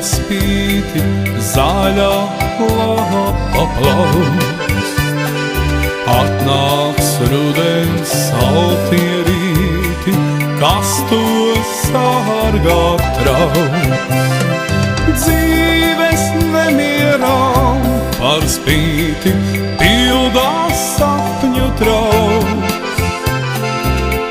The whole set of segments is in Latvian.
spīti zaļā lapa plaus. Atnāks rudens saltie rīti, kas to sargā trauks. Dzīves nemierām par spīti pildās sapņu trauks.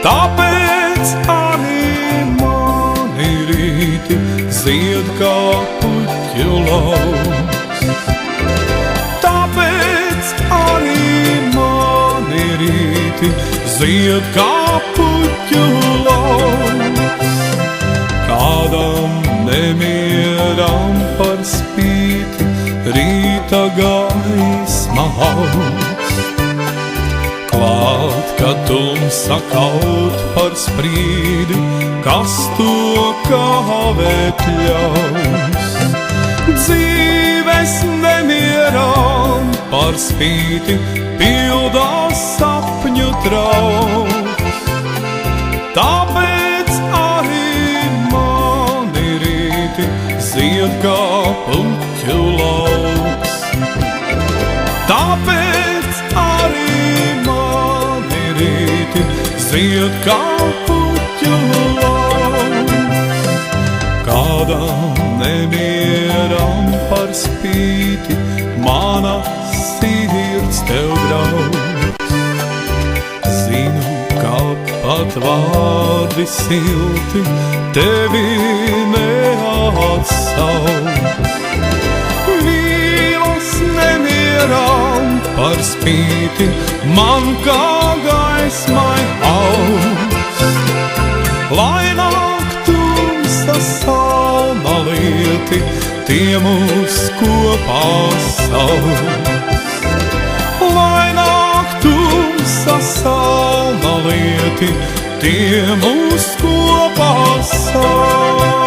Tāpēc arī mani rīti zied kā puķu lauks. Tāpēc arī mani rīti zied kā puķu lauks. Kādam nemieram par spīti rīta gaisma augs. Klāt, kad tumsa kaut par sprīdi, kas to kavēt ļaus. Dzīves nemierām par spīti pildās sapņu trauks. Tāpēc arī mani rīti zied kā puķu lauks. Tāpēc arī mani rīti zied kā puķu lauks. Kādam nemieram par spīti mana sirds tev draugs. Zinu, kā pat vārdi silti tevi neatsauks. Vīlas nemieram par spīti man kā gaismai augs. Lai nāk tumsa salma lieti, tie mūs kopā sauks. Lai nāk tumsa salma lieti, tie mūs kopā sauks.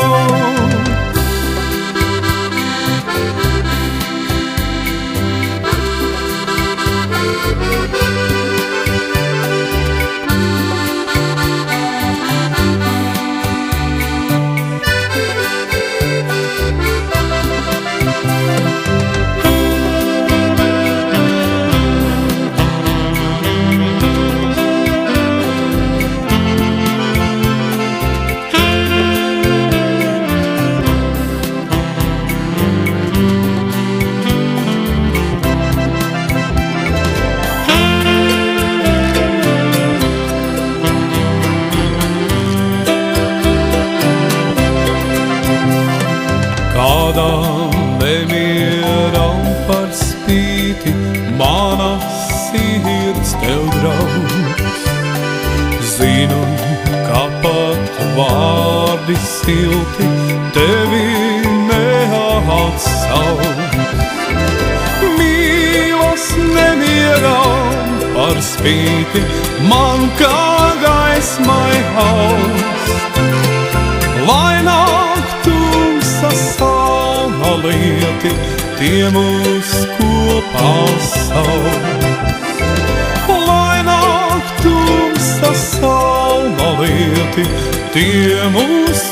Kādam nemieram par spīti mana sirds tev draugs. Zinu, kā pat vārdi silti tevi neatsauks. Mīlas nemieram par spīti man kā gaismai augs. Lai nāk tumsa salma lieti, tie mūs kopā sauks. Lai nāk tumsa salma lieti, tie mūs